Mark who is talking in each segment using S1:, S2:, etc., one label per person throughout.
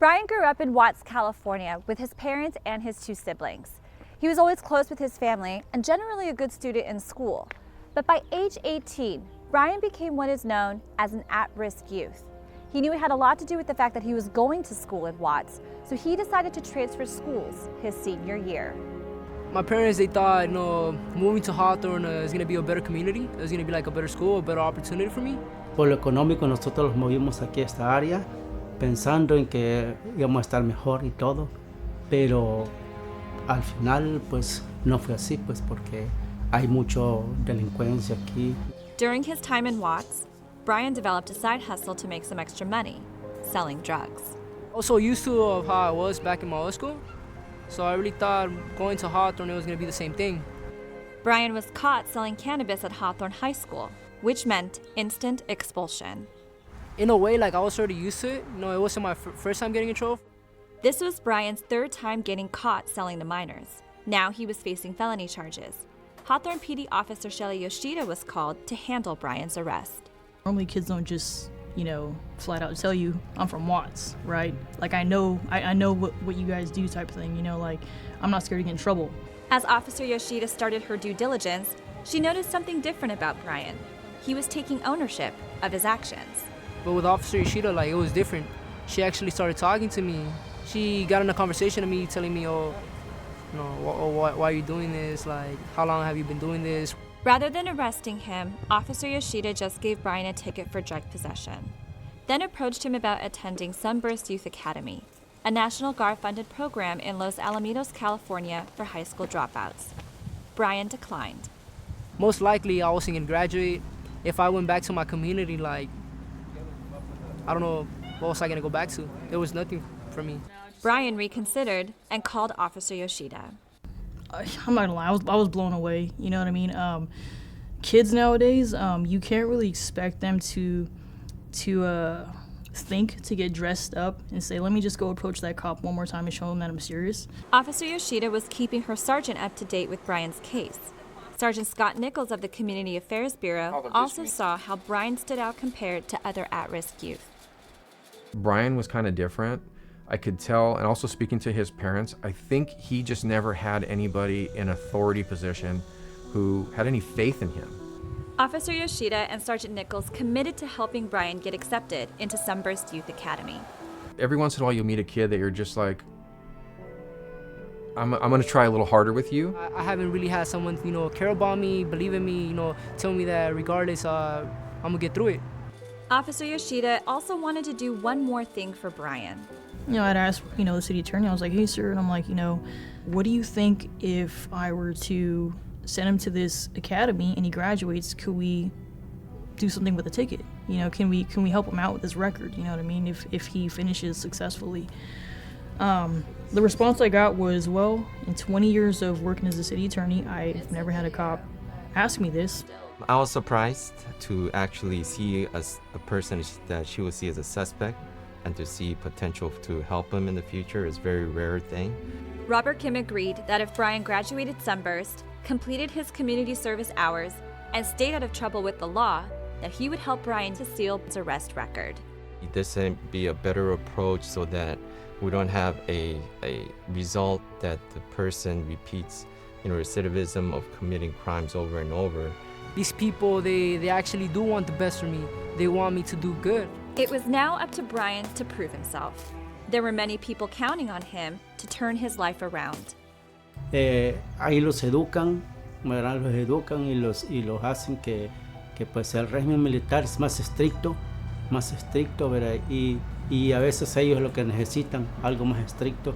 S1: Brhayan grew up in Watts, California with his parents and his two siblings. He was always close with his family and generally a good student in school. But by age 18, Brhayan became what is known as an at-risk youth. He knew it had a lot to do with the fact that he was going to school in Watts, so he decided to transfer schools his senior year.
S2: My parents, they thought, moving to Hawthorne is going to be a better community. It was going to be like a better school, a better opportunity for me.
S3: Por lo económico, nosotros nos movimos aquí a esta área, pensando en que íbamos a estar mejor y todo, pero al final, pues, no fue así, pues, porque hay mucho delincuencia aquí.
S1: During his time in Watts, Brhayan developed a side hustle to make some extra money, selling drugs.
S2: I was so used to how I was back in my old school, so I really thought going to Hawthorne, it was going to be the same thing.
S1: Brhayan was caught selling cannabis at Hawthorne High School, which meant instant expulsion.
S2: In a way, like, I was already used to it. It wasn't my first time getting in trouble.
S1: This was Brhayan's third time getting caught selling to minors. Now he was facing felony charges. Hawthorne PD officer Shelly Yoshida was called to handle Brhayan's arrest.
S4: Normally kids don't just, flat out tell you, I'm from Watts, right? Like, I know what you guys do type of thing, like, I'm not scared to get in trouble.
S1: As Officer Yoshida started her due diligence, she noticed something different about Brhayan. He was taking ownership of his actions.
S2: But with Officer Yoshida, it was different. She actually started talking to me. She got in a conversation with me, telling me, why are you doing this? Like, how long have you been doing this?
S1: Rather than arresting him, Officer Yoshida just gave Brhayan a ticket for drug possession, then approached him about attending Sunburst Youth Academy, a National Guard-funded program in Los Alamitos, California for high school dropouts. Brhayan declined.
S2: Most likely, I wasn't going to graduate. If I went back to my community, I don't know, what was I going to go back to? There was nothing for me.
S1: Brhayan reconsidered and called Officer Yoshida.
S4: I'm not gonna lie, I was blown away, you know what I mean? Kids nowadays, you can't really expect them to think to get dressed up and say, let me just go approach that cop one more time and show him that I'm serious.
S1: Officer Yoshida was keeping her sergeant up to date with Brhayan's case. Sergeant Scott Nichols of the Community Affairs Bureau also saw how Brhayan stood out compared to other at-risk youth.
S5: Brhayan was kind of different. I could tell, and also speaking to his parents, I think he just never had anybody in authority position who had any faith in him.
S1: Officer Yoshida and Sergeant Nichols committed to helping Brhayan get accepted into Sunburst Youth Academy.
S5: Every once in a while you'll meet a kid that you're just like, I'm going to try a little harder with you.
S2: I haven't really had someone, care about me, believe in me, tell me that regardless, I'm going to get through it.
S1: Officer Yoshida also wanted to do one more thing for Brhayan.
S4: I'd asked, the city attorney, I was like, hey, sir, and I'm like, what do you think if I were to send him to this academy and he graduates, could we do something with the ticket? Can we help him out with his record? You know what I mean? If he finishes successfully. The response I got was, well, in 20 years of working as a city attorney, I've never had a cop ask me this.
S6: I was surprised to actually see a person that she would see as a suspect, and to see potential to help him in the future is a very rare thing.
S1: Robert Kim agreed that if Brhayan graduated Sunburst, completed his community service hours, and stayed out of trouble with the law, that he would help Brhayan to seal his arrest record.
S6: This would be a better approach so that we don't have a result that the person repeats recidivism of committing crimes over and over.
S2: These people, they actually do want the best for me. They want me to do good.
S1: It was now up to Brhayan to prove himself. There were many people counting on him to turn his life around.
S3: Ahí los educan, ¿verdad? Los educan y los hacen que pues el régimen militar es más estricto, ¿verdad? Y a veces ellos lo que necesitan, algo más estricto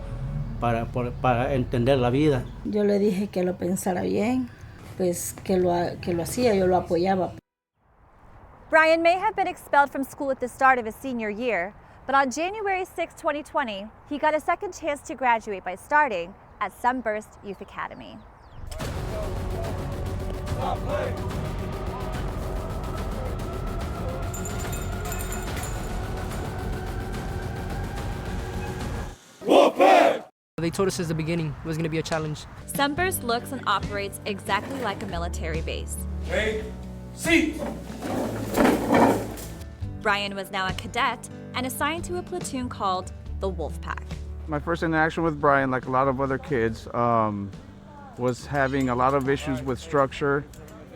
S3: para entender la vida.
S7: Yo le dije que lo pensara bien, pues que lo hacía, yo lo apoyaba.
S1: Brhayan may have been expelled from school at the start of his senior year, but on January 6, 2020, he got a second chance to graduate by starting at Sunburst Youth Academy.
S2: They told us since the beginning it was going to be a challenge.
S1: Sunburst looks and operates exactly like a military base.
S8: Take seat!
S1: Brhayan was now a cadet and assigned to a platoon called the wolf pack.
S9: My first interaction with Brhayan, like a lot of other kids, was having a lot of issues with structure.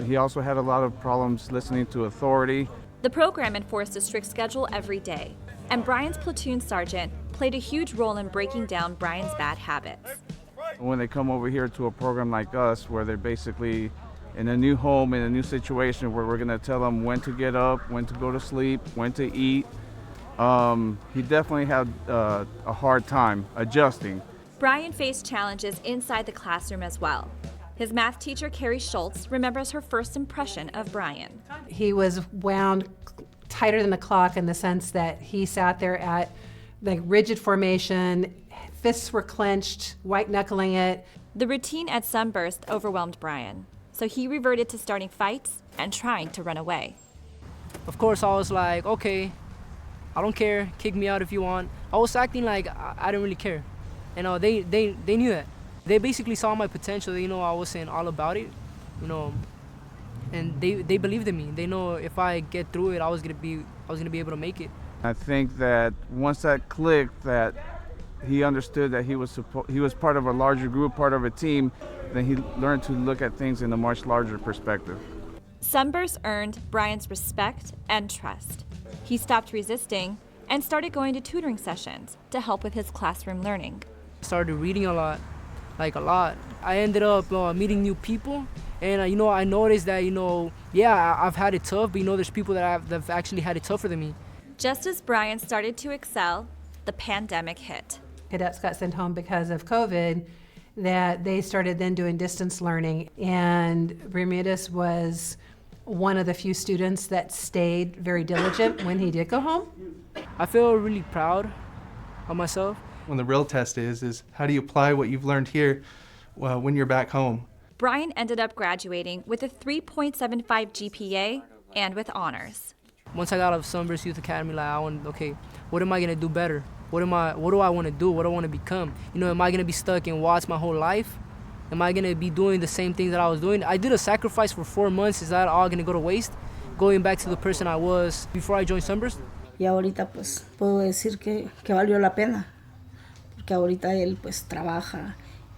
S9: He also had a lot of problems listening to authority.
S1: The program enforced a strict schedule every day, and Bryan's platoon sergeant played a huge role in breaking down Bryan's bad habits.
S9: When they come over here to a program like us, where they're basically in a new home, in a new situation, where we're going to tell them when to get up, when to go to sleep, when to eat, he definitely had a hard time adjusting.
S1: Brhayan faced challenges inside the classroom as well. His math teacher, Carrie Schultz, remembers her first impression of Brhayan.
S10: He was wound tighter than the clock in the sense that he sat there at like rigid formation, fists were clenched, white knuckling it.
S1: The routine at Sunburst overwhelmed Brhayan, so he reverted to starting fights and trying to run away.
S2: Of course, I was like, okay, I don't care, kick me out if you want. I was acting like I didn't really care. And they knew that. They basically saw my potential. They know I wasn't all about it, and they believed in me. They know if I get through it, I was gonna be able to make it.
S9: I think that once that clicked, that he understood that he was part of a larger group, part of a team, then he learned to look at things in a much larger perspective.
S1: Sunburst earned Bryan's respect and trust. He stopped resisting and started going to tutoring sessions to help with his classroom learning.
S2: I started reading a lot. I ended up meeting new people, and I noticed that I've had it tough, but there's people that have actually had it tougher than me.
S1: Just as Brhayan started to excel, the pandemic hit.
S10: Cadets got sent home because of COVID, that they started then doing distance learning, and Bermudez was one of the few students that stayed very diligent when he did go home.
S2: I feel really proud of myself.
S11: When the real test is how do you apply what you've learned here when you're back home?
S1: Brhayan ended up graduating with a 3.75 GPA and with honors.
S2: Once I got out of Sunburst Youth Academy, what am I gonna do better? What do I want to do? What do I want to become? Am I gonna be stuck in Watts my whole life? Am I gonna be doing the same things that I was doing? I did a sacrifice for 4 months. Is that all gonna go to waste? Going back to the person I was before I joined Sunburst?
S7: Y ahorita pues puedo decir que valió la pena. Que ahorita él pues trabaja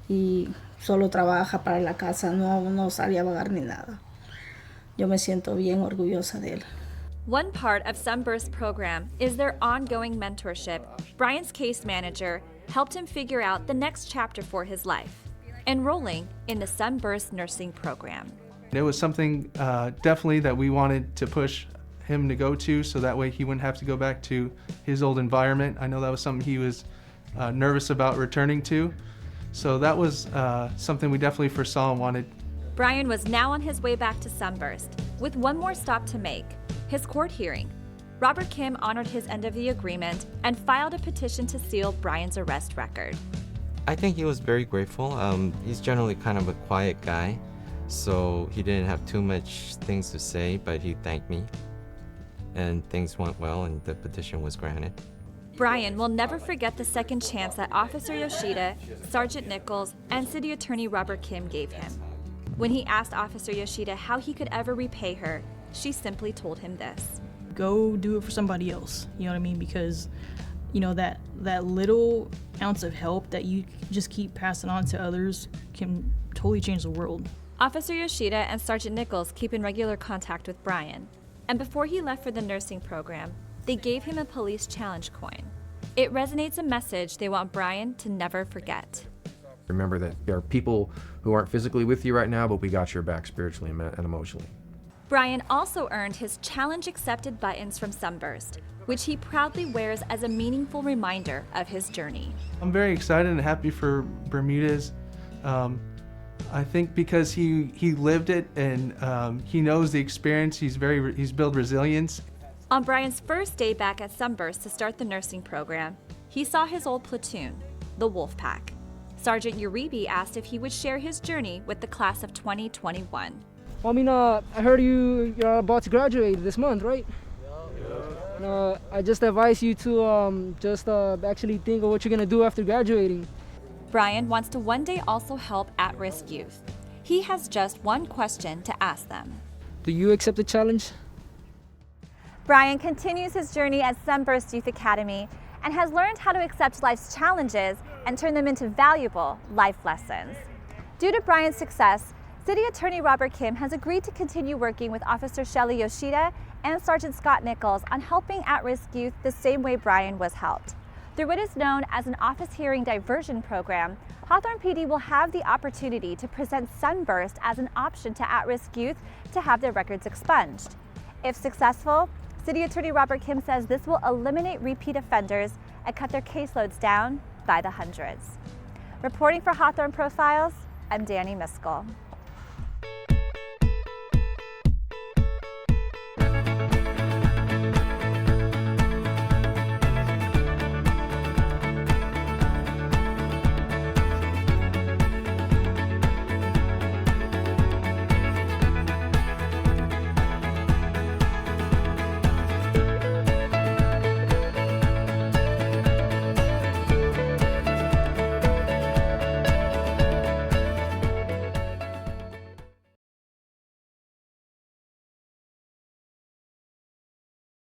S7: y solo trabaja para la casa, no sale a vagar ni nada. Yo me siento bien orgullosa de él.
S1: One part of Sunburst's program is their ongoing mentorship. Bryan's case manager helped him figure out the next chapter for his life, enrolling in the Sunburst nursing program.
S11: It was something definitely that we wanted to push him to go to, so that way he wouldn't have to go back to his old environment. I know that was something he was nervous about returning to. So that was something we definitely foresaw and wanted.
S1: Brhayan was now on his way back to Sunburst with one more stop to make, his court hearing. Robert Kim honored his end of the agreement and filed a petition to seal Bryan's arrest record.
S6: I think he was very grateful. He's generally kind of a quiet guy, so he didn't have too much things to say, but he thanked me. And things went well and the petition was granted.
S1: Brhayan will never forget the second chance that Officer Yoshida, Sergeant Nichols, and City Attorney Robert Kim gave him. When he asked Officer Yoshida how he could ever repay her, she simply told him this.
S4: Go do it for somebody else, you know what I mean? Because, that little ounce of help that you just keep passing on to others can totally change the world.
S1: Officer Yoshida and Sergeant Nichols keep in regular contact with Brhayan. And before he left for the nursing program, they gave him a police challenge coin. It resonates a message they want Brhayan to never forget.
S5: Remember that there are people who aren't physically with you right now, but we got your back spiritually and emotionally.
S1: Brhayan also earned his challenge accepted buttons from Sunburst, which he proudly wears as a meaningful reminder of his journey.
S11: I'm very excited and happy for Bermudez. I think because he lived it and he knows the experience, he's built resilience.
S1: On Bryan's first day back at Sunburst to start the nursing program, he saw his old platoon, the Wolf Pack. Sergeant Uribe asked if he would share his journey with the class of 2021.
S2: Well, I heard you're about to graduate this month, right? Yeah. I just advise you to actually think of what you're gonna do after graduating.
S1: Brhayan wants to one day also help at-risk youth. He has just one question to ask them.
S2: Do you accept the challenge?
S1: Brhayan continues his journey at Sunburst Youth Academy and has learned how to accept life's challenges and turn them into valuable life lessons. Due to Brhayan's success, City Attorney Robert Kim has agreed to continue working with Officer Shelly Yoshida and Sergeant Scott Nichols on helping at-risk youth the same way Brhayan was helped. Through what is known as an office hearing diversion program, Hawthorne PD will have the opportunity to present Sunburst as an option to at-risk youth to have their records expunged. If successful, City Attorney Robert Kim says this will eliminate repeat offenders and cut their caseloads down by the hundreds. Reporting for Hawthorne Profiles, I'm Danny Miskell.